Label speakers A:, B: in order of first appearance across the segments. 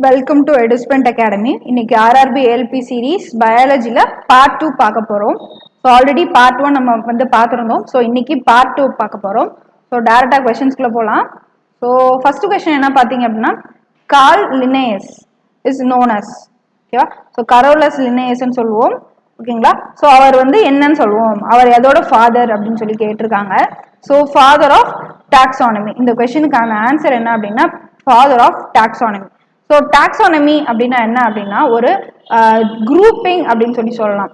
A: Welcome to Eduspend academy. இன்னைக்கு RRB ALP series பயாலஜியில் part 2 பார்க்க போகிறோம். ஸோ ஆல்ரெடி பார்ட் 1 நம்ம வந்து பார்த்துருந்தோம். ஸோ இன்னைக்கு பார்ட் 2 பார்க்க போகிறோம். ஸோ டேரெக்டாக கொஷின்ஸ்குள்ளே போகலாம். ஸோ ஃபர்ஸ்ட் கொஸ்டின் என்ன பார்த்தீங்க அப்படின்னா, Carl Linnaeus is known as, ஓகேவா? ஸோ கரோலஸ் லின்னேயஸ்ன்னு சொல்லுவோம், ஓகேங்களா? ஸோ அவர் வந்து என்னன்னு சொல்லுவோம், அவர் எதோட ஃபாதர் அப்படின்னு சொல்லி கேட்டிருக்காங்க. So father of taxonomy. இந்த கொஸ்டினுக்கான ஆன்சர் என்ன அப்படின்னா, father of taxonomy. So taxonomy அப்படின்னா என்ன அப்படின்னா, ஒரு குரூப்பிங் அப்படின்னு சொல்லலாம்,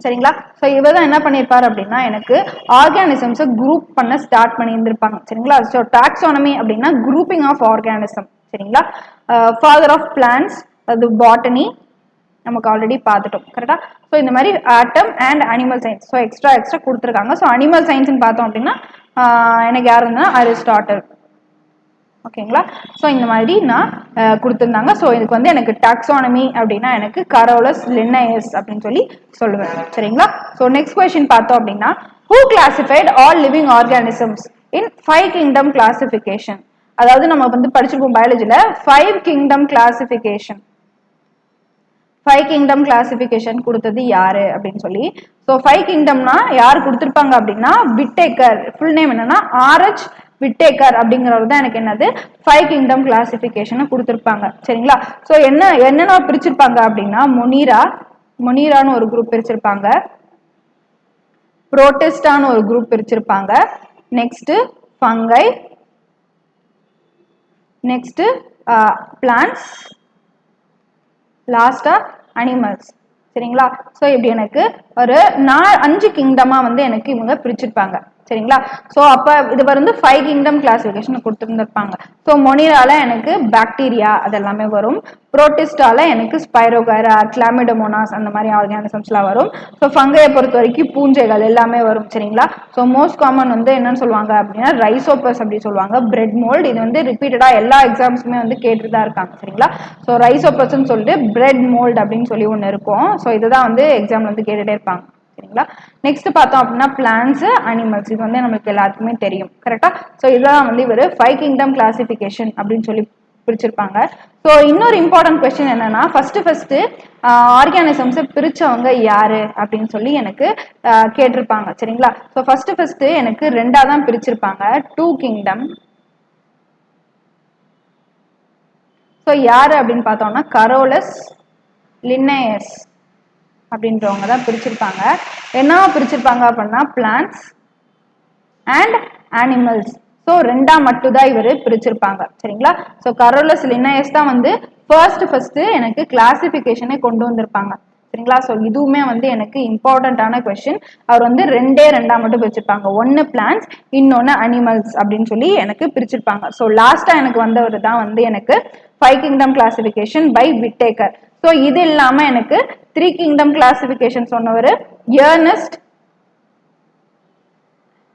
A: சரிங்களா? ஸோ இவர் தான் என்ன பண்ணியிருப்பாரு அப்படின்னா, எனக்கு ஆர்கானிசம்ஸை குரூப் பண்ண ஸ்டார்ட் பண்ணி இருந்திருப்பாங்க, சரிங்களா? ஸோ டாக்ஸானமி அப்படின்னா குரூப்பிங் ஆஃப் ஆர்கானிசம், சரிங்களா? ஃபாதர் ஆஃப் பிளான்ஸ், அது பாட்டனி நமக்கு ஆல்ரெடி பார்த்துட்டோம், கரெக்டா? ஸோ இந்த மாதிரி ஆட்டம் and animal science, so extra கொடுத்துருக்காங்க. ஸோ அனிமல் சயின்ஸ்ன்னு பார்த்தோம் அப்படின்னா எனக்கு யார் இருந்தா அரிஸ்டாட்டில், ஓகேங்களா? ஸோ இந்த மாதிரி நான் கொடுத்துருந்தாங்க. ஸோ இதுக்கு வந்து எனக்கு டாக்ஸானமி அப்படின்னா எனக்கு கரோலஸ் லின்னேயஸ் அப்படின்னு சொல்லி சொல்லுவேன், சரிங்களா? ஸோ நெக்ஸ்ட் கொஸ்டின் பார்த்தோம் அப்படின்னா, who classified all living organisms in 5 kingdom classification? அதாவது நம்ம வந்து படிச்சிருப்போம் பயாலஜியில் 5 கிங்டம் கிளாசிஃபிகேஷன். 5 கிங்டம் கிளாசிஃபிகேஷன் கொடுத்தது யாரு அப்படின்னு சொல்லி. ஸோ 5 கிங்டம்னா யார் கொடுத்துருப்பாங்க அப்படின்னா, விட்டேக்கர். ஃபுல் நேம் என்னன்னா ஆர்ஹெச் விட்டேக்கர் அப்படிங்கிறவர் தான் எனக்கு என்னது 5 கிங்டம் கிளாசிஃபிகேஷனை கொடுத்துருப்பாங்க, சரிங்களா? ஸோ என்னென்ன பிரிச்சிருப்பாங்க அப்படின்னா, மொனீரான்னு ஒரு குரூப் பிரிச்சிருப்பாங்க, புரோட்டிஸ்டான்னு ஒரு குரூப் பிரிச்சிருப்பாங்க, நெக்ஸ்ட் ஃபங்கை, நெக்ஸ்ட் பிளான்ட்ஸ், லாஸ்டா அனிமல்ஸ், சரிங்களா? ஸோ இப்படி எனக்கு ஒரு 5 கிங்டமா வந்து எனக்கு இவங்க பிரிச்சிருப்பாங்க, சரிங்களா? ஸோ அப்போ இது வந்து 5 கிங்டம் கிளாசிஃபிகேஷன் கொடுத்துருந்துருப்பாங்க. ஸோ மொனிரால எனக்கு பாக்டீரியா அதெல்லாமே வரும், புரோட்டிஸ்டால எனக்கு ஸ்பைரோகைரா, கிளாமிடோமோனாஸ் அந்த மாதிரி ஆர்கானிசம்ஸ்லாம் வரும். ஸோ ஃபங்கையை பொறுத்த வரைக்கும் பூஞ்சைகள் எல்லாமே வரும், சரிங்களா? ஸோ மோஸ்ட் காமன் வந்து என்னன்னு சொல்லுவாங்க அப்படின்னா ரைசோபஸ் அப்படி சொல்லுவாங்க, பிரெட் மோல்டு. இது வந்து ரிப்பீட்டடா எல்லா எக்ஸாம்ஸுமே வந்து கேட்டுட்டு தான் இருக்காங்க, சரிங்களா? ஸோ ரைசோபஸ்ன்னு சொல்லிட்டு பிரெட் மோல்டு அப்படின்னு சொல்லி ஒன்று இருக்கும். ஸோ இதுதான் வந்து எக்ஸாம்ல வந்து கேட்டுட்டே இருப்பாங்க, சரிங்களா? நெக்ஸ்ட் பார்த்தோம் அப்படின்னா பிளான்ட்ஸ், அனிமல்ஸ். இது வந்து நம்மளுக்கு எல்லாத்துக்குமே தெரியும், கரெக்டா? ஸோ இதெல்லாம் வந்து இவர் 5 கிங்டம் கிளாசிஃபிகேஷன் அப்படின்னு சொல்லி பிரிச்சிருப்பாங்க. ஸோ இன்னொரு இம்பார்ட்டன்ட் கொஸ்டின் என்னன்னா, ஃபர்ஸ்ட் ஆர்கானிசம்ஸை பிரிச்சவங்க யாரு அப்படின்னு சொல்லி எனக்கு கேட்டிருப்பாங்க, சரிங்களா? ஸோ ஃபர்ஸ்ட் எனக்கு 2 தான் பிரிச்சிருப்பாங்க, 2 கிங்டம். ஸோ யாரு அப்படின்னு பார்த்தோம்னா கரோலஸ் லின்னேயஸ் அப்படின்றவங்க தான் பிரிச்சிருப்பாங்க. என்ன பிரிச்சிருப்பாங்க அப்படின்னா பிளான்ட்ஸ் அண்ட் அனிமல்ஸ். ஸோ 2 மட்டும் தான் இவர் பிரிச்சிருப்பாங்க, சரிங்களா? ஸோ கரோலஸ் லின்னேயஸ் தான் வந்து ஃபர்ஸ்ட் எனக்கு கிளாசிஃபிகேஷனை கொண்டு வந்திருப்பாங்க, சரிங்களா? ஸோ இதுவுமே வந்து எனக்கு இம்பார்ட்டன்டான கொஸ்டின். அவர் வந்து 2 மட்டும் பிரிச்சிருப்பாங்க, ஒன்னு பிளான்ட்ஸ், இன்னொன்னு அனிமல்ஸ் அப்படின்னு சொல்லி எனக்கு பிரிச்சிருப்பாங்க. ஸோ லாஸ்டா எனக்கு வந்தவர் தான் வந்து எனக்கு 5 kingdom classification by Whittaker. So இது இல்லாம எனக்கு 3 கிங்டம் கிளாசிஃபிகேஷன் சொன்னவர் எர்னஸ்ட்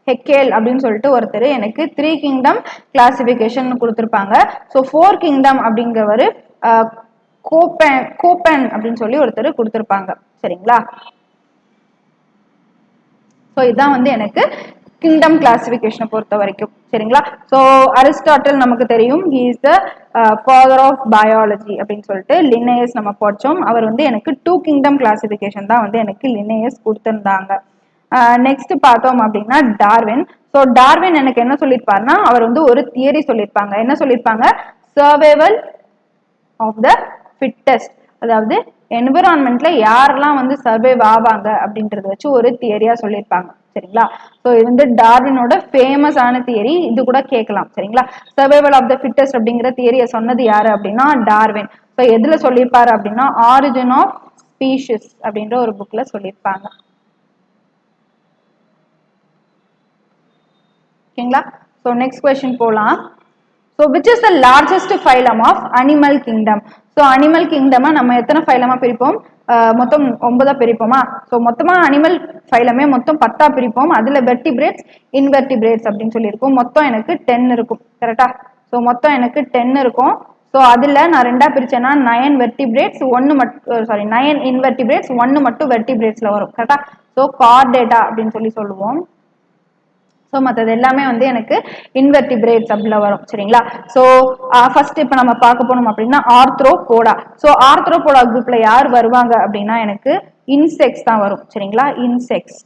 A: ஹெக்கேல் அப்படின்னு சொல்லிட்டு ஒருத்தர் எனக்கு 3 கிங்டம் கிளாசிஃபிகேஷன் கொடுத்துருப்பாங்க. ஸோ 4 கிங்டம் அப்படிங்கிறவர் கோப்பன் அப்படின்னு சொல்லி ஒருத்தர் கொடுத்துருப்பாங்க, சரிங்களா? ஸோ இதுதான் வந்து எனக்கு கிங்டம் கிளாசிஃபிகேஷனை பொறுத்த வரைக்கும், சரிங்களா? ஸோ அரிஸ்டாட்டில் நமக்கு தெரியும், he is the father of biology அப்படின்னு சொல்லிட்டு. லின்னேயஸ் நம்ம படிச்சோம், அவர் வந்து எனக்கு 2 கிங்டம் கிளாசிஃபிகேஷன் தான் வந்து எனக்கு லின்னேயஸ் கொடுத்துருந்தாங்க. நெக்ஸ்ட் பார்த்தோம் அப்படின்னா டார்வின். ஸோ டார்வின் எனக்கு என்ன சொல்லியிருப்பாருன்னா, அவர் வந்து ஒரு தியரி சொல்லியிருப்பாங்க. என்ன சொல்லியிருப்பாங்க? சர்வைவல் ஆஃப் த ஃபிட்டஸ்ட், அதாவது என்விரான்மெண்ட்ல யாரெல்லாம் வந்து சர்வைவ் ஆவாங்க அப்படின்றத வச்சு ஒரு தியரியா சொல்லியிருப்பாங்க, சரிங்களா? ஸோ இது வந்து டார்வினோட ஃபேமஸான தியரி, இது கூட கேட்கலாம், சரிங்களா? சர்வைவல் ஆஃப் த ஃபிட்டஸ்ட் அப்படிங்கிற தியரியை சொன்னது யாரு அப்படின்னா டார்வின். ஸோ எதுல சொல்லியிருப்பாரு அப்படின்னா ஆரிஜின் ஆஃப் ஸ்பீஷிஸ் அப்படின்ற ஒரு புக்ல சொல்லியிருப்பாங்க, ஓகேங்களா? ஸோ நெக்ஸ்ட் கொஸ்டின் போலாம். So which is the largest phylum of animal kingdom? So animal கிங்டமா நம்ம எத்தனை ஃபைலமா பிரிப்போம்? மொத்தம் 9 பிரிப்போமா? ஸோ மொத்தமா அனிமல் ஃபைலமே மொத்தம் 10 பிரிப்போம். அதுல வெர்டிபிரேட்ஸ், இன்வெர்டிபிரேட்ஸ் அப்படின்னு சொல்லி இருக்கும். மொத்தம் எனக்கு 10 இருக்கும், கரெக்டா? ஸோ மொத்தம் எனக்கு 10 இருக்கும். ஸோ அதுல நான் 2 பிரிச்சேன்னா 9 வெர்டிபிரேட்ஸ், 9 இன்வெர்டிபிரேட்ஸ், 1 மட்டும் வெர்டிபிரேட்ஸ்ல வரும், கரெக்டா? ஸோ கார்டேட்டா அப்படின்னு சொல்லி சொல்லுவோம், ஸோ மற்றது எல்லாமே வந்து எனக்கு இன்வெர்டிபிரேட்ஸ் அப்படில வரும் சரிங்களா. ஸோ ஃபர்ஸ்ட் இப்போ நம்ம பார்க்க போனோம் அப்படின்னா ஆர்த்ரோபோடா. ஸோ ஆர்த்ரோபோடா குரூப்ல யார் வருவாங்க அப்படின்னா எனக்கு இன்செக்ட்ஸ் தான் வரும் சரிங்களா. இன்செக்ட்ஸ்.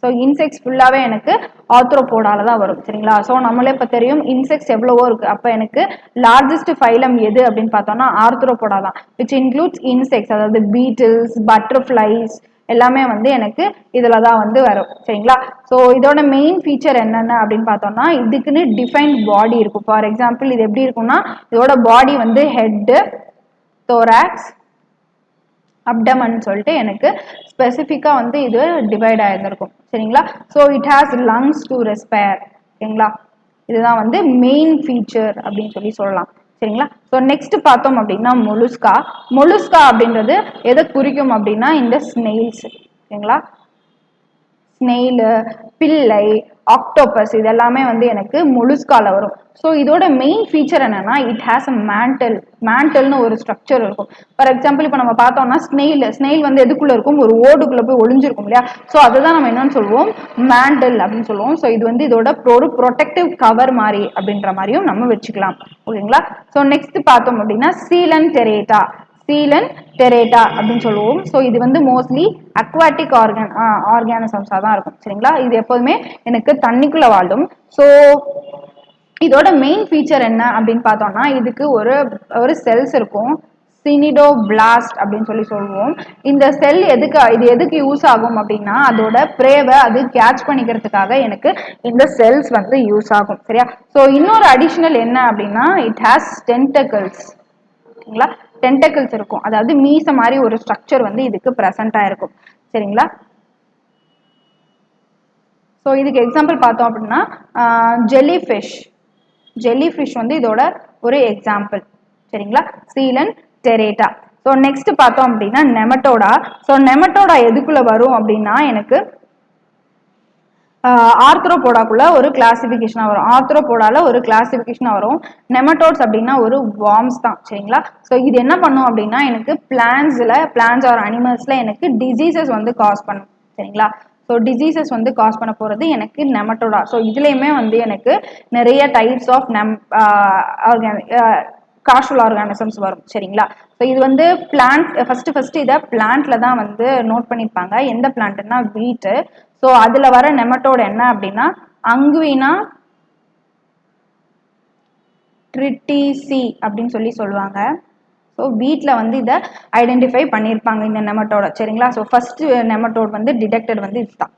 A: ஸோ இன்செக்ட்ஸ் ஃபுல்லாகவே எனக்கு ஆர்த்ரோபோடால தான் வரும் சரிங்களா. ஸோ நம்மளே இப்போ தெரியும் இன்செக்ட்ஸ் எவ்வளவோ இருக்கு. அப்போ எனக்கு லார்ஜஸ்ட் ஃபைலம் எது அப்படின்னு பார்த்தோம்னா ஆர்த்ரோபோடா தான், விச் இன்க்ளூட்ஸ் இன்செக்ட்ஸ், அதாவது பீட்டில்ஸ், பட்டர்ஃப்ளைஸ் எல்லாமே வந்து எனக்கு இதுல தான் வந்து வரும் சரிங்களா. ஸோ இதோட மெயின் ஃபீச்சர் என்னென்ன அப்படின்னு பார்த்தோம்னா இதுக்குன்னு டிஃபைன் பாடி இருக்கும். ஃபார் எக்ஸாம்பிள் இது எப்படி இருக்கும்னா இதோட பாடி வந்து ஹெட், தோராக்ஸ், அப்டமன் சொல்லிட்டு எனக்கு ஸ்பெசிஃபிக்கா வந்து இது டிவைட் ஆயிருந்திருக்கும் சரிங்களா. So it has lungs to respire ஓகேங்களா. இதுதான் வந்து மெயின் ஃபீச்சர் அப்படின்னு சொல்லலாம் சரிங்களா. ஸோ நெக்ஸ்ட் பார்த்தோம் அப்படின்னா மொலுஸ்கா. மொலுஸ்கா அப்படின்றது எதை குறிக்கும் அப்படின்னா இந்த ஸ்னெயில்ஸ் ஓகேங்களா. ஸ்னெயிலு, பிள்ளை, ஆக்டோபஸ் இது எல்லாமே வந்து எனக்கு மொலுஸ்கால வரும். ஸோ இதோட மெயின் ஃபீச்சர் என்னன்னா இட் ஹேஸ் அ மேண்டல். மேண்டல்னு ஒரு ஸ்ட்ரக்சர் இருக்கும். ஃபார் எக்ஸாம்பிள் இப்போ நம்ம பார்த்தோம்னா ஸ்னெயில் வந்து எதுக்குள்ள இருக்கும், ஒரு ஓடுக்குள்ள போய் ஒளிஞ்சிருக்கும் இல்லையா. ஸோ அதுதான் நம்ம என்னன்னு சொல்லுவோம், மேண்டல் அப்படின்னு சொல்லுவோம். ஸோ இது வந்து இதோட ஒரு ப்ரொடெக்டிவ் கவர் மாதிரி அப்படின்ற மாதிரியும் நம்ம வச்சுக்கலாம் ஓகேங்களா. ஸோ நெக்ஸ்ட் பார்த்தோம் அப்படின்னா சீலன் டெரேட்டா. சீலன் டெரேட்டா அப்படின்னு சொல்லுவோம். ஸோ இது வந்து மோஸ்ட்லி அக்வாட்டிக் ஆர்கானிசம்ஸாக தான் இருக்கும் சரிங்களா. இது எப்போதுமே எனக்கு தண்ணிக்குள்ள வாழும். ஸோ இதோட மெயின் ஃபீச்சர் என்ன அப்படின்னு பார்த்தோம்னா இதுக்கு ஒரு செல்ஸ் இருக்கும், சினிடோபிளாஸ்ட் அப்படின்னு சொல்லுவோம். இந்த செல் எதுக்கு யூஸ் ஆகும் அப்படின்னா அதோட பிரேவை அது கேட்ச் பண்ணிக்கிறதுக்காக எனக்கு இந்த செல்ஸ் வந்து யூஸ் ஆகும் சரியா. ஸோ இன்னொரு அடிஷனல் என்ன அப்படின்னா இட் ஹாஸ் டென்டக்கிள்ஸ் ஓகேங்களா. டென்டக்கிள்ஸ் இருக்கும், அதாவது மீச மாதிரி ஒரு ஸ்ட்ரக்சர் வந்து இதுக்கு பிரசன்டா இருக்கும் சரிங்களா. ஸோ இதுக்கு எக்ஸாம்பிள் பார்த்தோம் அப்படின்னா ஜெல்லிஃபிஷ். ஜெல்லிஃபிஷ் வந்து இதோட ஒரு எக்ஸாம்பிள் சரிங்களா. சீலன் டெரேட்டா. ஸோ நெக்ஸ்ட் பார்த்தோம் அப்படின்னா நெமட்டோடா. ஸோ நெமட்டோடா எதுக்குள்ள வரும் அப்படின்னா எனக்கு ஆர்த்ரோபோடாக்குள்ள ஒரு கிளாசிபிகேஷனா வரும். ஆர்த்ரோபோடால ஒரு கிளாசிபிகேஷனா வரும். நெமட்டோட்ஸ் அப்படின்னா ஒரு வார்ம்ஸ் தான் சரிங்களா. ஸோ இது என்ன பண்ணும் அப்படின்னா எனக்கு பிளான்ஸ் ஆர் அனிமல்ஸ்ல எனக்கு டிசீசஸ் வந்து காஸ் பண்ணும் சரிங்களா. ஸோ டிசீசஸ் வந்து காஸ் பண்ண போறது எனக்கு நெமட்டோடா. ஸோ இதுலயுமே வந்து எனக்கு நிறைய டைப்ஸ் ஆஃப் கார்ஷுவல் ஆர்கானிசம்ஸ் வரும் சரிங்களா. ஸோ இது வந்து பிளான்ட் ஃபர்ஸ்ட் இதை பிளான்ட்ல தான் வந்து நோட் பண்ணியிருப்பாங்க. எந்த பிளான்ட்னா வீட்டு. ஸோ அதுல வர நெமட்டோட என்ன அப்படின்னா அங்குவினா ட்ரிட்டிசி அப்படின்னு சொல்லுவாங்க. ஸோ வீட்டில் வந்து இதை ஐடென்டிஃபை பண்ணியிருப்பாங்க இந்த நெமட்டோட சரிங்களா. ஸோ ஃபர்ஸ்ட் நெமட்டோட் வந்து டிடெக்டட் வந்து இதுதான்.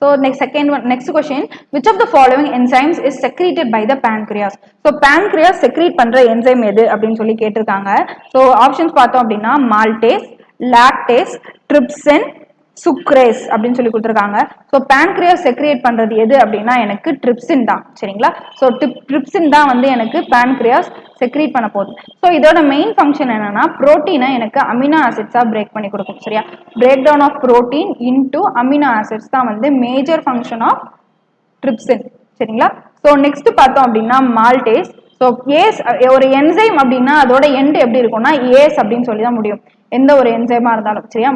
A: So next question, which of the following enzymes is secreted by the pancreas? So pancreas secrete பண்ற enzyme எது அப்படின்னு சொல்லி கேட்டிருக்காங்க. So options பார்த்தோம் அப்படின்னா maltase, lactase, trypsin, சுக்ரேஸ் அப்படின்னு சொல்லி கொடுத்துருக்காங்க. ஸோ pancreas secrete பண்றது எது அப்படின்னா எனக்கு trypsin தான் சரிங்களா. ஸோ trypsin தான் வந்து எனக்கு pancreas secrete பண்ண போகுது. ஸோ இதோட மெயின் ஃபங்க்ஷன் என்னன்னா புரோட்டீனை எனக்கு அமினோ ஆசிட்ஸா பிரேக் பண்ணி கொடுக்கும் சரியா. Break down of protein into amino acids தான் வந்து மேஜர் ஃபங்க்ஷன் ஆஃப் trypsin சரிங்களா. ஸோ நெக்ஸ்ட் பார்த்தோம் அப்படின்னா மால்டேஸ். ஸோ ஏஸ் ஒரு என்சைம் அப்படின்னா அதோட எண்ட் எப்படி இருக்கும்னா ஏஸ் அப்படின்னு சொல்லி தான் முடியும் எந்த ஒரு என்சைமா இருந்தாலும் சரியா.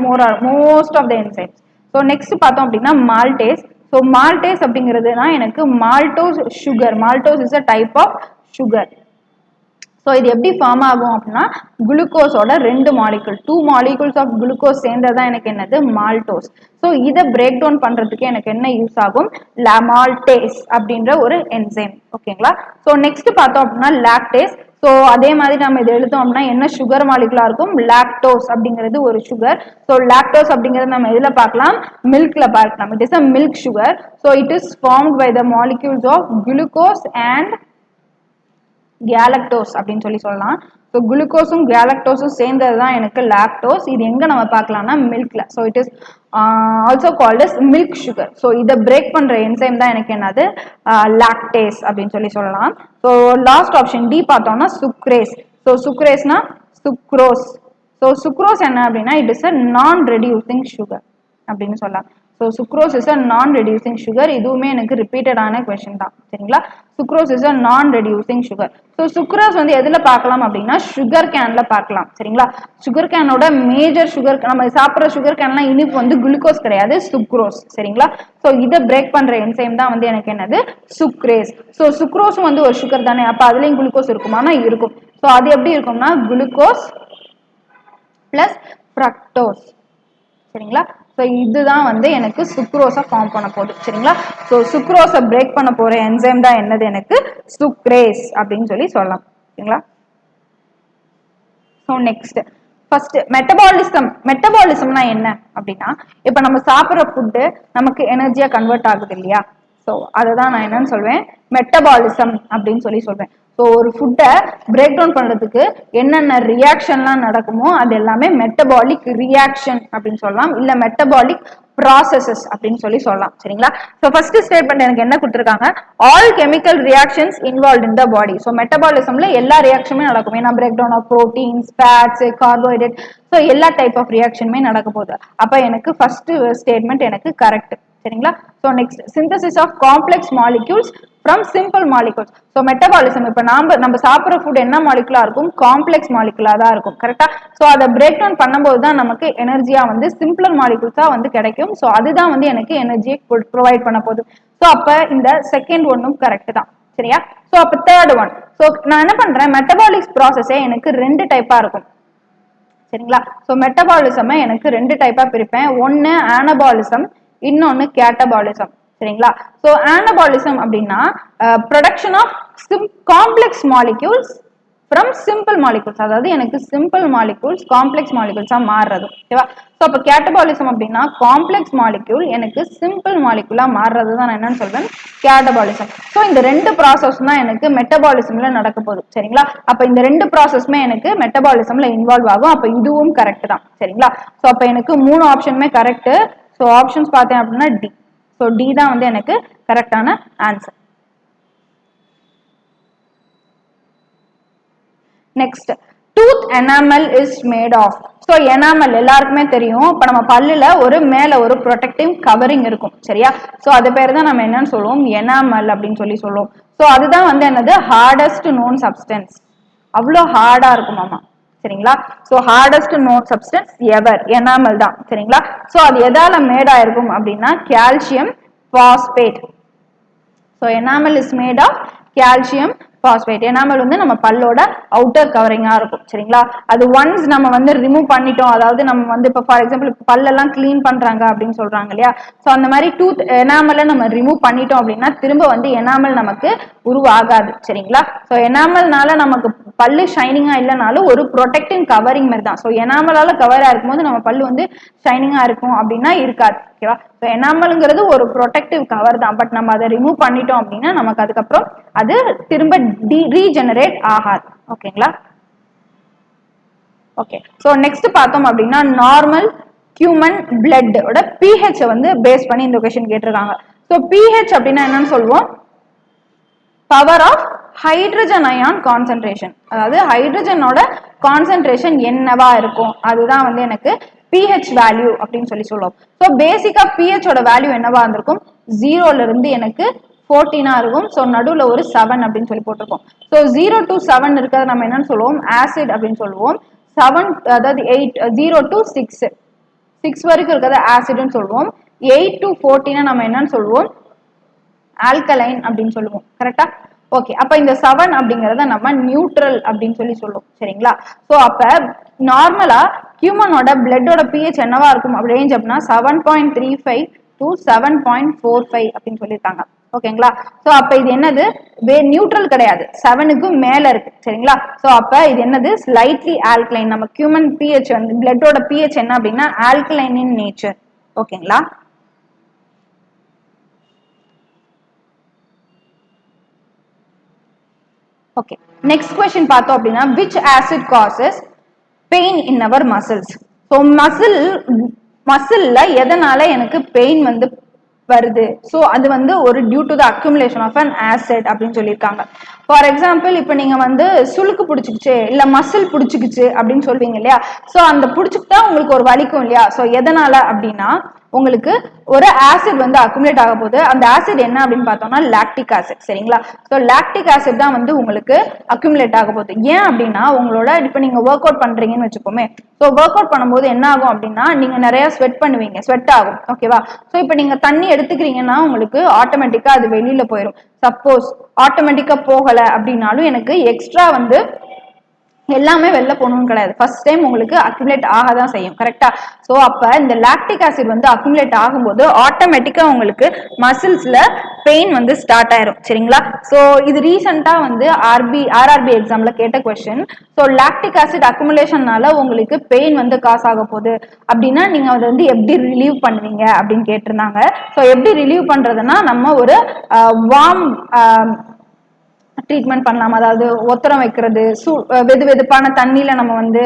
A: Most of the enzymes. So next பார்த்தோம் அப்படின்னா மால்டேஸ். ஸோ மால்டேஸ் அப்படிங்கிறதுனா எனக்கு maltose sugar. Maltose is a type of sugar. So இது எப்படி ஃபார்ம் ஆகும் அப்படின்னா குளுக்கோஸோட 2 மாலிகுல் 2 மாலிகுல்ஸ் ஆஃப் குளுக்கோஸ் சேர்ந்தது தான் எனக்கு என்னது மால்டோஸ். ஸோ இதை பிரேக் டவுன் பண்றதுக்கு எனக்கு என்ன யூஸ் ஆகும், மால்டேஸ் அப்படின்ற ஒரு என்சைம் ஓகேங்களா. ஸோ நெக்ஸ்ட் பார்த்தோம் அப்படின்னா லாக்டேஸ். ஸோ அதே மாதிரி நம்ம இதை எழுத்தோம் அப்படின்னா என்ன சுகர் மாலிகுலா இருக்கும், லாக்டோஸ் அப்படிங்கிறது ஒரு சுகர். ஸோ லாக்டோஸ் அப்படிங்கிறது நம்ம எதில் பார்க்கலாம், மில்க்ல பார்க்கலாம். It is a milk sugar. So it is formed by the molecules of glucose and galactose அப்படின்னு சொல்லலாம். ஸோ குளுக்கோஸும் கேலக்டோஸும் சேர்ந்தது தான் எனக்கு லாக்டோஸ். இது எங்க நம்ம பார்க்கலாம்னா மில்க்ல. So it is also called as milk sugar. So இதை பிரேக் பண்ற என்சைம் தான் எனக்கு என்னது லாக்டேஸ் அப்படின்னு சொல்லலாம். ஸோ லாஸ்ட் ஆப்ஷன் டி பார்த்தோம்னா சுக்ரேஸ். ஸோ சுக்ரேஸ்னா சுக்ரோஸ். ஸோ சுக்ரோஸ் என்ன அப்படின்னா இட் இஸ் அ நான் ரெடியூசிங் சுகர் அப்படின்னு சொல்லலாம். ஸோ சுக்ரோஸ் இஸ் அ நான் ரெடியூசிங் சுகர். இதுவுமே எனக்கு ரிப்பீட்டடான கொஸ்டின் தான் சரிங்களா. சுக்ரோஸ் இஸ் அ நான் ரெடியூசிங் சுகர். ஸோ சுக்ரோஸ் வந்து எதுல பார்க்கலாம் அப்படின்னா சுகர் கேன்ல பார்க்கலாம் சரிங்களா. சுகர் கேனோட மேஜர் சுகர், நம்ம சாப்பிட்ற சுகர் கேன்லாம் இனிப்பு வந்து குளுக்கோஸ் கிடையாது, சுக்ரோஸ் சரிங்களா. ஸோ இதை பிரேக் பண்ற என்சைம் தான் வந்து எனக்கு என்னது சுக்ரேஸ். ஸோ சுக்ரோஸும் வந்து ஒரு சுகர் தானே, அப்போ அதுலேயும் குளுக்கோஸ் இருக்குமானா இருக்கும். ஸோ அது எப்படி இருக்கும்னா குளுக்கோஸ் பிளஸ் ஃப்ரக்டோஸ் சரிங்களா. ஸோ இதுதான் வந்து எனக்கு சுக்ரோஸை ஃபார்ம் பண்ண போகுது சரிங்களா. ஸோ சுக்ரோஸை பிரேக் பண்ண போற என்சைம் தான் என்னது எனக்கு சுக்ரேஸ் அப்படின்னு சொல்லலாம் சரிங்களா. So next first metabolism. மெட்டபாலிசம்னா என்ன அப்படின்னா, இப்போ நம்ம சாப்பிட்ற ஃபுட்டு நமக்கு எனர்ஜியா கன்வெர்ட் ஆகுது இல்லையா. ஸோ அதை தான் நான் என்னன்னு சொல்வேன் மெட்டபாலிசம் அப்படின்னு சொல்வேன். ஸோ ஒரு ஃபுட்டை பிரேக் டவுன் பண்ணுறதுக்கு என்னென்ன ரியாக்ஷன்லாம் நடக்குமோ அது எல்லாமே மெட்டபாலிக் ரியாக்ஷன் அப்படின்னு சொல்லலாம், இல்லை மெட்டபாலிக் ப்ராசஸஸ் அப்படின்னு சொல்லலாம் சரிங்களா. ஸோ ஃபர்ஸ்ட் ஸ்டேட்மெண்ட் எனக்கு என்ன கொடுத்துருக்காங்க, all chemical reactions involve in the body. So மெட்டபாலிசம்ல எல்லா ரியாக்ஷனுமே நடக்கும். ஏன்னா break down of proteins, fats, carbohydrate, so எல்லா டைப் ஆஃப் ரியாக்ஷனுமே நடக்க போகுது. அப்போ எனக்கு ஃபர்ஸ்ட் ஸ்டேட்மெண்ட் எனக்கு கரெக்ட் சரிங்களா. So next synthesis of complex molecules from simple molecules. So metabolism இப்போ நம்ம சாப்பிட்ற ஃபுட் என்ன மாலிகுலா இருக்கும், காம்ப்ளெக்ஸ் மாலிகுலா தான் இருக்கும் கரெக்டா. ஸோ அதை பிரேக் டவுன் பண்ணும்போது தான் நமக்கு எனர்ஜியா வந்து சிம்பிளர் மாலிகூல்ஸா வந்து கிடைக்கும். ஸோ அதுதான் வந்து எனக்கு எனர்ஜியை ப்ரொவைட் பண்ண போகுது. ஸோ அப்போ இந்த செகண்ட் ஒன்னும் கரெக்ட் தான் சரியா. ஸோ அப்போ தேர்ட் ஒன், ஸோ நான் என்ன பண்றேன், மெட்டபாலிக்ஸ் ப்ராசஸே எனக்கு ரெண்டு டைப்பா இருக்கும் சரிங்களா. ஸோ மெட்டபாலிசம் எனக்கு ரெண்டு டைப்பா பிரிப்பேன். ஒன்னு ஆனபாலிசம், இன்னொன்னு கேட்டபாலிசம் சரிங்களா. ஸோ ஆனபாலிசம் அப்படின்னா production of complex molecules from simple molecules, அதாவது எனக்கு சிம்பிள் மாலிகூல்ஸ் காம்ப்ளெக்ஸ் மாலிகூல்ஸா மாறுறது ஓகேவா. ஸோ அப்போ கேட்டபாலிசம் அப்படின்னா காம்ப்ளெக்ஸ் மாலிக்யூல் எனக்கு சிம்பிள் மாலிகுலா மாறுறது தான் நான் என்னன்னு சொல்றேன் கேட்டபாலிசம். ஸோ இந்த ரெண்டு ப்ராசஸ் தான் எனக்கு மெட்டபாலிசம்ல நடக்க போகுது சரிங்களா. அப்போ இந்த ரெண்டு ப்ராசஸ்மே எனக்கு மெட்டபாலிசம்ல இன்வால்வ் ஆகும். அப்போ இதுவும் கரெக்ட் தான் சரிங்களா. ஸோ அப்போ எனக்கு மூணு ஆப்ஷனுமே கரெக்ட். ஸோ ஆப்ஷன்ஸ் பார்த்தேன் அப்படின்னா டி. ஸோ டி தான் வந்து எனக்கு கரெக்டான answer. Next tooth enamel is made of. So enamel எல்லாருக்குமே தெரியும். இப்போ நம்ம பல்லுல ஒரு மேல ஒரு ப்ரொடெக்டிவ் கவரிங் இருக்கும் சரியா. ஸோ அது பேர் தான் நம்ம என்னன்னு சொல்லுவோம் எனாமல் அப்படின்னு சொல்லுவோம். ஸோ அதுதான் வந்து என்னது ஹார்டஸ்ட் நோன் சப்ஸ்டன்ஸ். அவ்வளோ ஹார்டா இருக்குமாமா சரிங்களா. So hardest known substance ever enamel தான் சரிங்களா. ஸோ அது எதால மேட் ஆயிருக்கும் அப்படின்னா calcium phosphate. So enamel is made of calcium phosphate. Enamel வந்து நம்ம பல்லோட அவுட்டர் கவரிங்கா இருக்கும் சரிங்களா. அது ஒன்ஸ் நம்ம வந்து ரிமூவ் பண்ணிட்டோம், அதாவது நம்ம வந்து இப்போ ஃபார் எக்ஸாம்பிள் பல்லெல்லாம் கிளீன் பண்றாங்க அப்படின்னு சொல்றாங்க இல்லையா. ஸோ அந்த மாதிரி டூத் எனாமலை நம்ம ரிமூவ் பண்ணிட்டோம் அப்படின்னா திரும்ப வந்து எனாமல் நமக்கு உருவாகாது சரிங்களா. ஸோ எனாமல்னால நமக்கு பல்லு ஷைனிங்கா இல்லைனாலும் ஒரு ப்ரொடெக்டிங் கவரிங் மாதிரி தான். ஸோ எனாமலால கவரா இருக்கும்போது நம்ம பல்லு வந்து ஷைனிங்கா இருக்கும் அப்படின்னா இருக்காது ஓகேவா. ஸோ எனாமல்ங்கிறது ஒரு ப்ரொடெக்டிவ் கவர் தான். பட் நம்ம அதை ரிமூவ் பண்ணிட்டோம் அப்படின்னா நமக்கு அதுக்கப்புறம் அது திரும்ப ரீஜெனரேட் ஆகாது ஓகேங்களா. ஓகே, ஸோ நெக்ஸ்ட் பார்த்தோம் அப்படின்னா நார்மல் ஹியூமன் பிளட்டோட pH வந்து பேஸ் பண்ணி இந்த கொஸ்டின் கேட்டிருக்காங்க. ஸோ pH அப்படின்னா என்னன்னு சொல்லுவோம், power of hydrogen ion concentration. அதாவது ஹைட்ரஜனோட கான்சென்ட்ரேஷன் என்னவா இருக்கும் அதுதான் வந்து எனக்கு pH வேல்யூ அப்படின்னு சொல்லுவோம். ஸோ பேசிக்கா pH ஓட வேல்யூ என்னவா இருந்திருக்கும், 0ல இருந்து எனக்கு 14 இருக்கும். ஸோ நடுவில் ஒரு 7 அப்படின்னு சொல்லி போட்டிருக்கோம். ஸோ 0 to 7 இருக்கிறது நம்ம என்னன்னு சொல்லுவோம் ஆசிட் அப்படின்னு சொல்லுவோம். 7 அதாவது 8 0 to 6 வரைக்கும் இருக்கிறது ஆசிட்னு சொல்லுவோம். 8 to 14 நம்ம என்னன்னு சொல்லுவோம் ஆல்கலைன் அப்படின்னு சொல்லுவோம் கரெக்டா. ஓகே, அப்ப இந்த 7 அப்படிங்கறத நம்ம நியூட்ரல் அப்படின்னு சொல்லுவோம் சரிங்களா. ஸோ அப்ப நார்மலா ஹியூமனோட பிளட்டோட pH என்னவா இருக்கும் ரேஞ்ச் அப்படின்னா 7.35 to 7.45 அப்படின்னு சொல்லியிருக்காங்க ஓகேங்களா. ஸோ அப்ப இது என்னது நியூட்ரல் கிடையாது, 7க்கு மேல இருக்கு சரிங்களா. ஸோ அப்ப இது என்னது ஸ்லைட்லி ஆல்கலைன். நம்ம ஹியூமன் pH வந்து பிளட்டோட pH என்ன அப்படின்னா ஆல்கலைன் இன் நேச்சர் ஓகேங்களா. ஓகே, நெக்ஸ்ட் क्वेश्चन பார்த்தோம் அப்படின்னா which acid causes pain in our muscles. So மசில்ல எதனால எனக்கு பெயின் வந்து வருது, ஸோ அது வந்து ஒரு due to the accumulation of an acid அப்படின்னு சொல்லியிருக்காங்க. ஃபார் எக்ஸாம்பிள் இப்போ நீங்க வந்து சுளுக்கு பிடிச்சிக்கிச்சு இல்ல மசில் பிடிச்சிக்கிச்சு அப்படின்னு சொல்வீங்க இல்லையா. ஸோ அந்த பிடிச்சிக்கிட்டா உங்களுக்கு ஒரு வலிக்கும் இல்லையா. ஸோ எதனால அப்படின்னா உங்களுக்கு ஒரு ஆசிட் வந்து அக்குமுலேட் ஆக போகுது. அந்த ஆசிட் என்ன அப்படின்னு பார்த்தோம்னா லாக்டிக் ஆசிட். சரிங்களா? ஸோ லாக்டிக் ஆசிட் தான் வந்து உங்களுக்கு அக்குமுலேட் ஆக போகுது. ஏன் அப்படின்னா உங்களோட இப்போ நீங்க ஒர்க் அவுட் பண்றீங்கன்னு வச்சுக்கோமே. ஸோ ஒர்க் அவுட் பண்ணும்போது என்ன ஆகும் அப்படின்னா நீங்க நிறைய ஸ்வெட் பண்ணுவீங்க, ஸ்வெட் ஆகும். ஓகேவா? ஸோ இப்போ நீங்க தண்ணி எடுத்துக்கிறீங்கன்னா உங்களுக்கு ஆட்டோமேட்டிக்கா அது வெளியில போயிடும். சப்போஸ் ஆட்டோமேட்டிக்கா போகல அப்படின்னாலும் எனக்கு எக்ஸ்ட்ரா வந்து எல்லாமே வெளில போகணும்னு கிடையாது. ஃபர்ஸ்ட் டைம் உங்களுக்கு அக்குமுலேட் ஆக தான் செய்யும். கரெக்டா? ஸோ அப்போ இந்த லாக்டிக் ஆசிட் வந்து அக்குமுலேட் ஆகும்போது ஆட்டோமேட்டிக்கா உங்களுக்கு மசில்ஸ்ல பெயின் வந்து ஸ்டார்ட் ஆயிரும். சரிங்களா? ஸோ இது ரீசெண்டா வந்து ஆர்ஆர்பி எக்ஸாம்ல கேட்ட கொஸ்டின். ஸோ லாக்டிக் ஆசிட் அக்குமுலேஷன்னால உங்களுக்கு பெயின் வந்து காசு ஆக போகுது அப்படின்னா நீங்க அதை வந்து எப்படி ரிலீவ் பண்ணுவீங்க அப்படின்னு கேட்டிருந்தாங்க. ஸோ எப்படி ரிலீவ் பண்றதுன்னா நம்ம ஒரு வார்ம் ட்ரீட்மெண்ட் பண்ணலாம். அதாவது ஒத்தரம் வைக்கிறது, வெது வெதுப்பான தண்ணியில நம்ம வந்து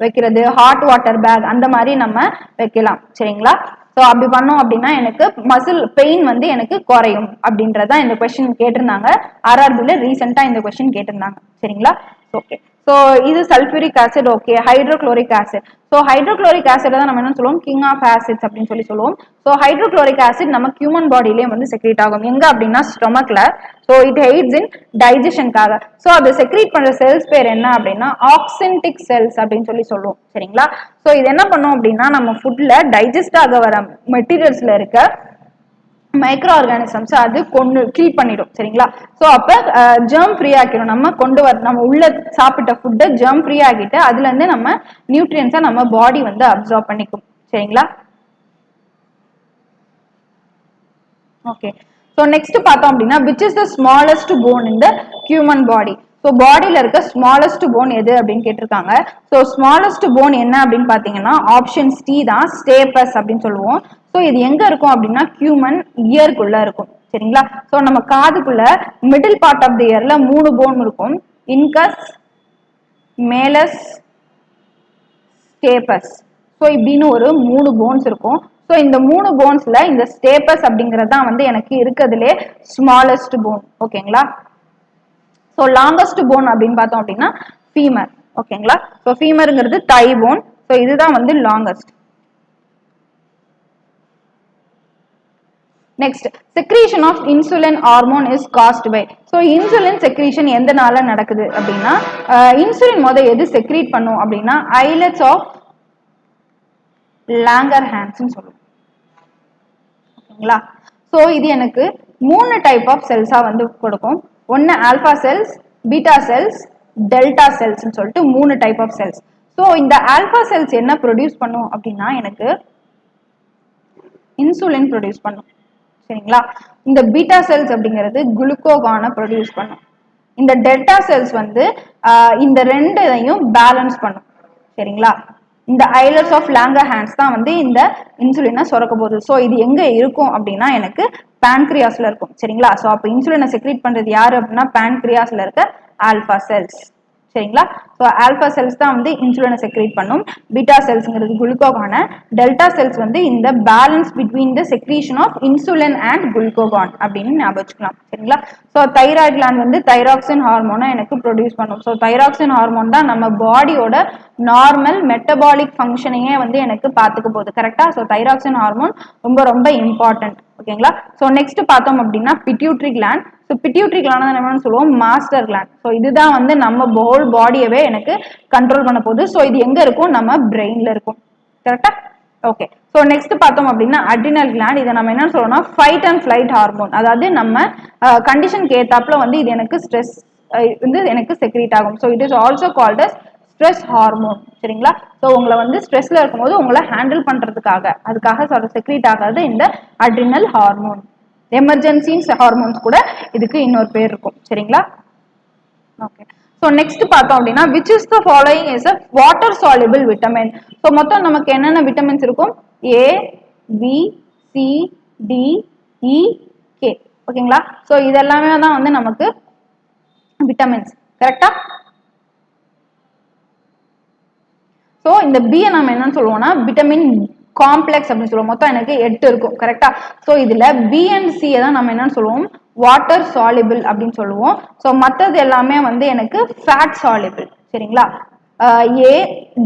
A: வைக்கிறது, ஹாட் வாட்டர் பேக் அந்த மாதிரி நம்ம வைக்கலாம். சரிங்களா? ஸோ அப்படி பண்ணோம் அப்படின்னா எனக்கு மசில் பெயின் வந்து எனக்கு குறையும் அப்படின்றதான் இந்த கொஸ்டின் கேட்டிருந்தாங்க. ஆர்ஆர்பில ரீசெண்டா இந்த கொஸ்டின் கேட்டிருந்தாங்க. சரிங்களா? ஓகே. ஸோ இது sulphuric acid. Okay. Hydrochloric acid. So hydrochloric acid தான் நம்ம என்ன சொல்லுவோம், கிங் ஆஃப் ஆசிட்ஸ் அப்படின்னு சொல்லுவோம். ஸோ ஹைட்ரோக்ளோரிக் ஆசிட் நம்ம ஹியூமன் பாடியிலேயே வந்து செக்ரேட் ஆகும். எங்க அப்படின்னா ஸ்டொமக்ல. ஸோ இட் ஹெய்ட்ஸ் இன் டைஜஷனுக்காக. ஸோ அதை செக்ரேட் பண்ற செல்ஸ் பேர் என்ன அப்படின்னா ஆக்சென்டிக் செல்ஸ் அப்படின்னு சொல்லுவோம். சரிங்களா? ஸோ இது என்ன பண்ணும் அப்படின்னா நம்ம ஃபுட்ல டைஜஸ்ட் ஆக வர மெட்டீரியல்ஸ்ல இருக்க மைக்ரோ ஆர்கானிசம்ஸ் அது கில் பண்ணிடும். சரிங்களா? ஸோ அப்ப ஜெர்ம் ஃப்ரீ ஆக்கிடும். நம்ம உள்ள சாப்பிட்ட ஃபுட்டை ஜெர்ம் ஃப்ரீ ஆகிட்டு அதுல இருந்து நம்ம நியூட்ரியன்ஸை நம்ம பாடி வந்து அப்சார்ப் பண்ணிக்கும். சரிங்களா? ஓகே. ஸோ நெக்ஸ்ட் பார்த்தோம் அப்படின்னா which is the smallest phone in the human body. So பாடியில இருக்க ஸ்மாலஸ்ட் போன் எது அப்படின்னு கேட்டிருக்காங்க. ஸோ ஸ்மாலஸ்ட் போன் என்ன அப்படின்னு பார்த்தீங்கன்னா ஆப்ஷன் டி தான், ஸ்டேபஸ் அப்படின்னு சொல்லுவோம். ஸோ இது எங்க இருக்கும் அப்படின்னா ஹியூமன் இயர்க்குள்ள இருக்கும். சரிங்களா? ஸோ நம்ம காதுக்குள்ள மிடில் பார்ட் ஆஃப் த இயர்ல 3 போன் இருக்கும். Incurs, Melas, ஸ்டேபஸ். ஸோ இப்படின்னு ஒரு 3 போன்ஸ் இருக்கும். ஸோ இந்த 3 போன்ஸ்ல இந்த ஸ்டேபஸ் அப்படிங்கிறது தான் வந்து எனக்கு இருக்கிறதுலே ஸ்மாலஸ்ட் போன். ஓகேங்களா? ஸோ லாங்கஸ்ட் போன் அப்படின்னு பார்த்தோம் அப்படின்னா ஃபீமர். ஓகேங்களா? ஸோ ஃபீமருங்கிறது தை போன். ஸோ இதுதான் வந்து longest. Next, secretion of insulin hormone is caused by. So insulin secretion எந்தனால நடக்குது அப்படின்னா இன்சுலின் எது செக்ரீட் பண்ணும் அப்படின்னா ஐலட்ஸ் ஆஃப் லாங்கர்ஹான்ஸ் சொல்லுவோம். ஓகேங்களா? ஸோ இது எனக்கு 3 டைப் ஆஃப் செல்ஸா வந்து கொடுக்கும். ஒன்னு alpha cells, beta cells, delta cells சொல்லிட்டு 3 டைப் ஆஃப் செல்ஸ். ஸோ இந்த ஆல்பா செல்ஸ் என்ன ப்ரொடியூஸ் பண்ணும் அப்படின்னா எனக்கு இன்சுலின் ப்ரொடியூஸ் பண்ணும். சரிங்களா? இந்த பீட்டா செல்ஸ் அப்படிங்கிறது குளுக்கோகானை ப்ரொடியூஸ் பண்ணும். இந்த டெல்டா செல்ஸ் வந்து இந்த ரெண்டையும் பேலன்ஸ் பண்ணும். சரிங்களா? இந்த ஐலட்ஸ் ஆஃப் லாங்கர்ஹான்ஸ் தான் வந்து இந்த இன்சுலினை சுரக்க போகுது. ஸோ இது எங்க இருக்கும் அப்படின்னா எனக்கு பான்கிரியாஸ்ல இருக்கும். சரிங்களா? ஸோ அப்போ இன்சுலினை செக்ரீட் பண்றது யாரு அப்படின்னா பான்கிரியாஸ்ல இருக்க ஆல்பா செல்ஸ். சரிங்களா? ஸோ ஆல்பா செல்ஸ் தான் வந்து இன்சுலினை செக்ரேட் பண்ணும். பீட்டா செல்ஸ்ங்கிறது குளுக்கோகான, டெல்டா செல்ஸ் வந்து இந்த balance between the secretion of insulin and glucagon அப்படின்னு ஞாபகம் வச்சுக்கலாம். சரிங்களா? ஸோ தைராய்டு கிளாண்ட் வந்து தைராக்சின் ஹார்மோனை எனக்கு ப்ரொடியூஸ் பண்ணும். ஸோ தைராக்சின் ஹார்மோன் தான் நம்ம பாடியோட நார்மல் மெட்டபாலிக் ஃபங்க்ஷனையே வந்து எனக்கு பார்த்துக்க போகுது. கரெக்டா? ஸோ தைராக்சின் ஹார்மோன் ரொம்ப ரொம்ப இம்பார்ட்டன்ட். ஓகேங்களா? ஸோ நெக்ஸ்ட் பார்த்தோம் அப்படின்னா pituitary gland. So pituitary gland என்னன்னு சொல்லுவோம் மாஸ்டர் கிளாண்ட். ஸோ இதுதான் வந்து நம்ம ஹோல் பாடியவே எனக்கு கண்ட்ரோல் பண்ண போகுது. ஸோ இது எங்க இருக்கும், நம்ம பிரெயின்ல இருக்கும். கரெக்டா? ஓகே. ஸோ நெக்ஸ்ட் பார்த்தோம் அப்படின்னா அட்ரினல் கிளாண்ட். இதை நம்ம என்ன சொல்றோம்னா ஃபைட் அண்ட் ஃபிளைட் ஹார்மோன். அதாவது நம்ம கண்டிஷனுக்கு ஏத்தாப்புல வந்து இது எனக்கு ஸ்ட்ரெஸ் வந்து எனக்கு செக்ரீட் ஆகும். So it is also called as stress hormone. சரிங்களா? ஸோ உங்களை வந்து ஸ்ட்ரெஸ்ல இருக்கும்போது உங்களை ஹேண்டில் பண்றதுக்காக அதுக்காக செக்ரீட் ஆகாது இந்த அட்ரினல் ஹார்மோன். எமர்ஜென்சி ஹார்மோன்ஸ் கூட இதுக்கு இன்னொரு பேர் இருக்கும். சரிங்களா? ஓகே. ஸோ நெக்ஸ்ட் பார்த்தோம் அப்படின்னா which is the following is a water soluble vitamin. So மொத்தம் நமக்கு என்னென்ன விட்டமின்ஸ் இருக்கும், ஏ, பி, சி, டி, இ, கே. ஓகேங்களா? ஸோ இதெல்லாமே தான் வந்து நமக்கு விட்டமின்ஸ். கரெக்டா? ஸோ இந்த பி நம்ம என்னன்னு சொல்லுவோம்னா விட்டமின் காம்ப்ளெக்ஸ் அப்படின்னு சொல்லுவோம். மொத்தம் எனக்கு 8 இருக்கும். கரெக்டா? ஸோ இதுல பி அண்ட் சி தான் நம்ம என்னன்னு சொல்லுவோம் வாட்டர் சால்யூபிள் அப்படின்னு சொல்லுவோம். ஸோ மற்றது எல்லாமே வந்து எனக்கு ஃபேட் சால்யூபிள். சரிங்களா? A,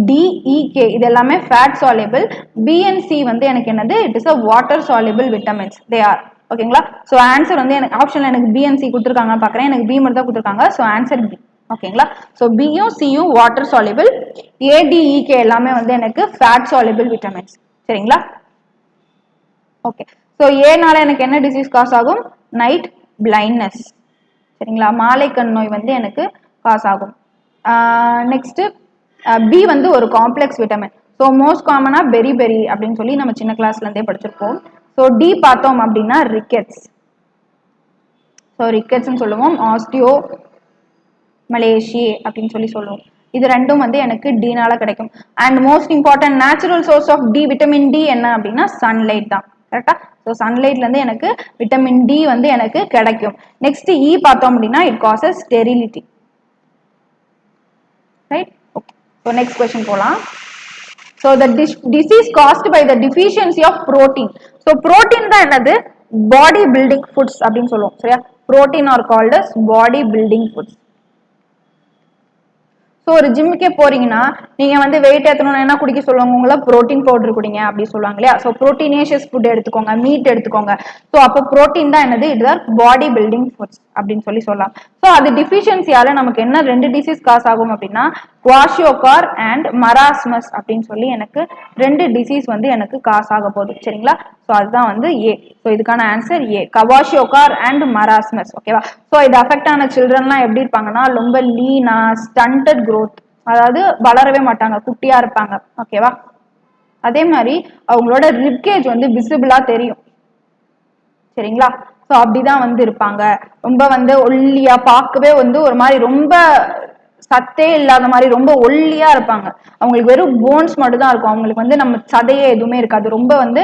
A: D, E, K இது எல்லாமே fat soluble. B and C வந்து எனக்கு என்னது it is a water soluble vitamins they are ஓகேங்களா. ஸோ ஆன்சர் வந்து எனக்கு ஆப்ஷன்ல எனக்கு B and C கொடுத்துருக்காங்க பார்க்குறேன், எனக்கு B மட்டும் தான் கொடுத்துருக்காங்க. ஸோ ஆன்சர் B ஓகேங்களா. ஸோ பியும் சியும் வாட்டர் சாலிபிள், ஏடிஇகே எல்லாமே வந்து எனக்கு ஃபேட் சாலிபிள் விட்டமின்ஸ் சரிங்களா. ஓகே, ஸோ ஏனால எனக்கு என்ன டிசீஸ் காஸ் ஆகும்? நைட் பிளைண்ட்னஸ் சரிங்களா, மாலை கண் நோய் வந்து எனக்கு காஸ் ஆகும். நெக்ஸ்ட் பி வந்து ஒரு காம்ப்ளெக்ஸ் விட்டமின். ஸோ மோஸ்ட் காமனா பெரி பெரி அப்படின்னு சொல்லி நம்ம சின்ன கிளாஸ்ல இருந்தே படிச்சிருப்போம். ஸோ டி பார்த்தோம் அப்படின்னா ரிக்கெட்ஸ். ஸோ ரிக்கெட்ஸ்ன்னு சொல்லுவோம், ஆஸ்டியோ மலேசியே அப்படின்னு சொல்லி சொல்லுவோம். இது ரெண்டும் வந்து எனக்கு டினால கிடைக்கும். And most important natural source of D vitamin D என்ன அப்படின்னா சன்லைட் தான் கரெக்டா. ஸோ சன்லைட்ல இருந்து எனக்கு விட்டமின் டி வந்து எனக்கு கிடைக்கும். நெக்ஸ்ட் இ பார்த்தோம் அப்படின்னா it causes sterility right. Okay, so next question போகலாம். So the disease caused by the deficiency of protein. So protein தான் என்னது பாடி பில்டிங் ஃபுட்ஸ் அப்படின்னு சொல்லுவோம் சரியா. Protein are called as body building foods. So ஒரு ஜிம்முக்கே போறீங்கன்னா நீங்க வந்து வெயிட் ஏற்றணும்னா என்ன குடிக்க சொல்லுவாங்க? உங்களை ப்ரோட்டீன் பவுடர் குடிங்க அப்படி சொல்லுவாங்க இல்லையா. ஸோ ப்ரோட்டீனேஷியஸ் ஃபுட் எடுத்துக்கோங்க, மீட் எடுத்துக்கோங்க. ஸோ அப்போ ப்ரோட்டீன் தான் என்னது it or body building foods அப்படின்னு சொல்லலாம். ஸோ அது டிஃபிஷியன்சியால நமக்கு என்ன ரெண்டு டிசீஸ் காஸ் ஆகும் அப்படின்னா குவாஷியோகார் அண்ட் மராஸ்மஸ் அப்படின்னு சொல்லி எனக்கு ரெண்டு டிசீஸ் வந்து எனக்கு காஸ் ஆக போகுது சரிங்களா. ஸோ அதுதான் வந்து ஏ. ஸோ இதுக்கான ஆன்சர் ஏ, கவாஷியோகார் அண்ட் மராஸ்மஸ் ஓகேவா. ஸோ இது அஃபெக்ட் ஆன சில்ட்ரன்லாம் எப்படி இருப்பாங்கன்னா ரொம்ப லீனா ஸ்டண்டட் growth, அதாவது வளரவே மாட்டாங்க, குட்டியா இருப்பாங்க ஓகேவா. அதே மாதிரி அவங்களோட ரிப்கேஜ் வந்து விசிபிளா தெரியும் சரிங்களா. ஸோ அப்படிதான் வந்து இருப்பாங்க, ரொம்ப வந்து ஒல்லியா பார்க்கவே வந்து ஒரு மாதிரி ரொம்ப சத்தே இல்லாத மாதிரி ரொம்ப ஒல்லியா இருப்பாங்க. அவங்களுக்கு வெறும் போன்ஸ் மட்டும் தான் இருக்கும், அவங்களுக்கு வந்து நம்ம சதையே எதுவுமே இருக்காது. ரொம்ப வந்து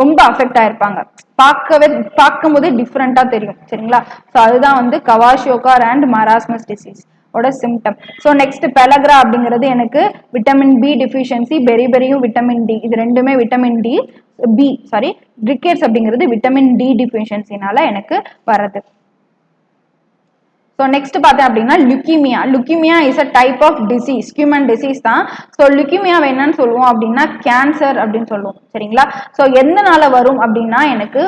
A: ரொம்ப அஃபெக்ட் ஆயிருப்பாங்க, பார்க்கும்போதே டிஃப்ரெண்டா தெரியும் சரிங்களா. ஸோ அதுதான் வந்து கவாஷியோகார் அண்ட் மராஸ்மஸ் டிசீஸ் ஓட சிம்டம். ஸோ நெக்ஸ்ட் பெலக்ரா அப்படிங்கிறது எனக்கு விட்டமின் பி டிஃபிஷியன்சி, பெரியும் விட்டமின் டி, இது ரெண்டுமே vitamin D B sorry rickets அப்படிங்கிறது விட்டமின் டி டிஃபிஷியன்சினால எனக்கு வர்றது. ஸோ நெக்ஸ்ட் பார்த்தேன் அப்படின்னா leukaemia. Leukaemia is a type of disease, human disease தான். ஸோ லுக்கீமியாவை என்னன்னு சொல்லுவோம் அப்படின்னா கேன்சர் அப்படின்னு சொல்லுவோம் சரிங்களா. ஸோ எதனால வரும் அப்படின்னா எனக்கு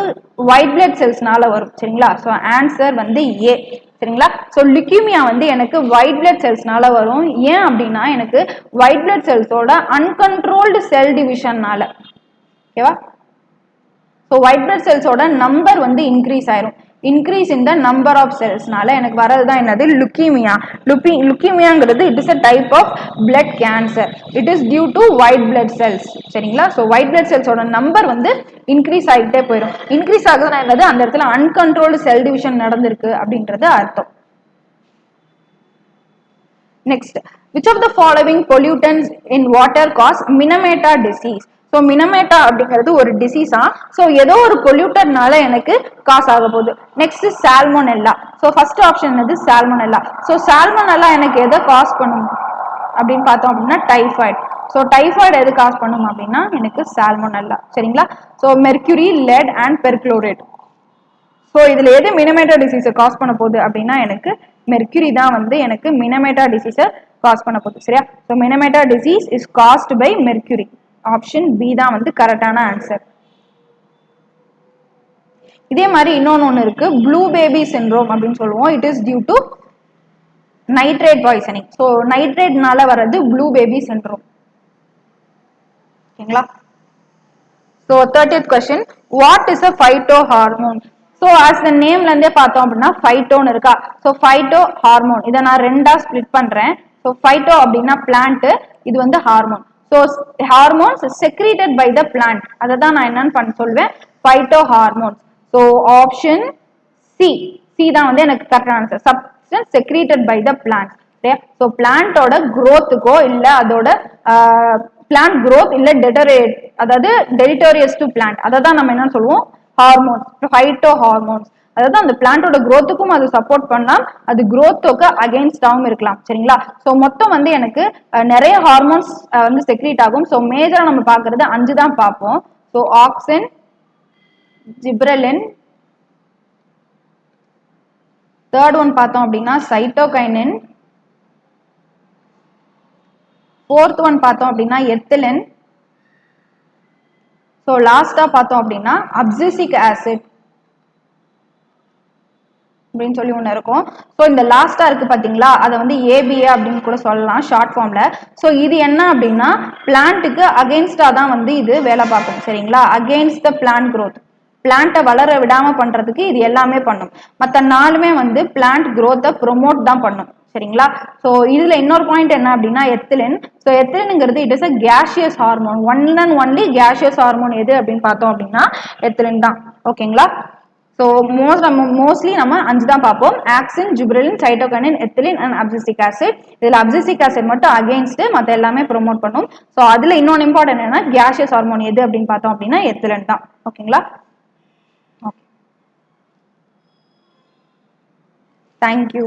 A: ஒயிட் பிளட் செல்ஸ்னால வரும் சரிங்களா. ஸோ ஆன்சர் வந்து ஏ சரிங்களா. ஸோ லுக்கீமியா வந்து எனக்கு ஒயிட் பிளட் செல்ஸ்னால வரும். ஏன் அப்படின்னா எனக்கு ஒயிட் பிளட் செல்ஸோட அன்கண்ட்ரோல்டு செல் டிவிஷன்னால ஓகேவா. ஸோ ஒயிட் பிளட் செல்ஸோட நம்பர் வந்து இன்க்ரீஸ் ஆயிரும், increase in the number of செல்ஸ்னால எனக்கு வரதுதான் என்னது லுக்கீமியா. லுக்கீமியாங்கிறது it is a type of blood cancer, it is due to white blood cells சரிங்களா. ஸோ ஒயிட் பிளட் செல்ஸோட நம்பர் வந்து இன்க்ரீஸ் ஆகிட்டே போயிடும். இன்க்ரீஸ் ஆகுதுன்னா என்னது அந்த இடத்துல அன்கண்ட்ரோல்டு செல் டிவிஷன் நடந்திருக்கு அப்படின்றது அர்த்தம். Next, which of the following pollutants in water cause Minamata disease? So Minamata அப்படிங்கிறது ஒரு டிசீஸா. ஸோ ஏதோ ஒரு பொல்யூட்டர்னால எனக்கு காசு ஆக போகுது. Next salmonella. So first option என்னது சால்மோனெல்லா. ஸோ சால்மோனெல்லா எனக்கு எதை காஸ் பண்ணும் அப்படின்னு பார்த்தோம் அப்படின்னா டைஃபாய்டு. ஸோ டைஃபாய்டு எது காஸ் பண்ணும் அப்படின்னா எனக்கு சால்மோனெல்லா சரிங்களா. So mercury, lead and perchlorate. So இதுல எது மினமேட்டா டிசீஸை காஸ் பண்ண போகுது அப்படின்னா எனக்கு மெர்க்யூரி தான் வந்து எனக்கு மினமேட்டா டிசீஸை காஸ் பண்ண போகுது சரியா. So Minamata disease is caused by mercury. Option B தான் வந்து கரெக்டான ஆன்சர். இதே மாதிரி இன்னொன்னு இருக்கு, ப்ளூ பேபி சிண்ட்ரோம் அப்படின்னு சொல்லுவோம். It is due to nitrate poisoning. So நைட்ரேட்னால வர்றது ப்ளூ பேபி சிண்ட்ரோம் ஓகேங்களா. So 30th question, what is a phytohormone? So as the நேம்ல இருந்தே பார்த்தோம் அப்படின்னா ஃபைட்டோன்னு இருக்கா. ஸோ ஃபைட்டோ ஹார்மோன் இதை நான் ரெண்டா ஸ்பிளிட் பண்றேன். ஸோ ஃபைட்டோ அப்படின்னா பிளான்ட், இது வந்து hormone. So hormones secreted by the plant, அதை தான் நான் என்னன்னு சொல்வேன் phytohormones. So option C, C தான் வந்து எனக்கு கரெக்டான answer. Substance secreted by the plant. So பிளான்ட்டோட growthக்கோ இல்ல அதோட பிளான்ட் growth இல்ல டெட்டரேட், அதாவது டெரிட்டோரியஸ் டு பிளான்ட், அதை தான் நம்ம என்ன சொல்லுவோம் ஹார்மோன்ஸ், ஃபைட்டோ ஹார்மோன்ஸ். அதாவது அந்த பிளான்ட்டோட growthக்கும் அது சப்போர்ட் பண்ணலாம், அது growthக்கு அகைன்ஸ்டாகவும் இருக்கலாம் சரிங்களா. ஸோ மொத்தம் வந்து எனக்கு நிறைய ஹார்மோன்ஸ் வந்து செக்ரீட் ஆகும். ஸோ மேஜரா நம்ம பார்க்கறது 5 தான் பார்ப்போம். So auxin, gibberellin, third one பார்த்தோம் அப்படின்னா சைட்டோகைனின், ஃபோர்த் ஒன் பார்த்தோம் அப்படின்னா எத்திலின். ஸோ லாஸ்டா பார்த்தோம் அப்படின்னா அப்சிசிக் ஆசிட் அப்படின்னு சொல்லி ஒன்று இருக்கும். ஸோ இந்த லாஸ்டா இருக்கு பார்த்தீங்களா, அதை வந்து ஏபிஏ அப்படின்னு கூட சொல்லலாம் ஷார்ட் ஃபார்ம்ல. ஸோ இது என்ன அப்படின்னா பிளான்ட்டுக்கு அகெயின்ஸ்டா தான் வந்து இது வேலை பார்க்கும். சரிங்களா, அகெயின்ஸ்ட் த பிளான்ட் க்ரோத், பிளான்ட்டை வளர விடாம பண்றதுக்கு இது எல்லாமே பண்ணும். மற்ற நாலுமே வந்து பிளான்ட் க்ரோத்தை ப்ரொமோட் தான் பண்ணும். சரிங்களா, ஸோ இதுல இன்னொரு பாயிண்ட் என்ன அப்படின்னா எத்திலின். ஸோ எத்திலின்ங்கிறது it is a gaseous hormone. One and only gaseous hormone எது அப்படின்னு பார்த்தோம் அப்படின்னா எத்திலின் தான். ஓகேங்களா, ஸோ மோஸ்ட்லி நம்ம 5 தான் பார்ப்போம். Auxin, gibberellin, cytokinin, ethylene and abscisic acid. இதில் அப்சிசிக் ஆசிட் மட்டும் அகெயின்ஸ்ட், மற்ற எல்லாமே ப்ரொமோட் பண்ணும். ஸோ அதில் இன்னொன்று இம்பார்ட்டன்ட் என்னன்னா கேஷியஸ் ஹார்மோன் எது அப்படின்னு பார்த்தோம் அப்படின்னா எத்திலின் தான். ஓகேங்களா, ஓகே, தேங்க்யூ.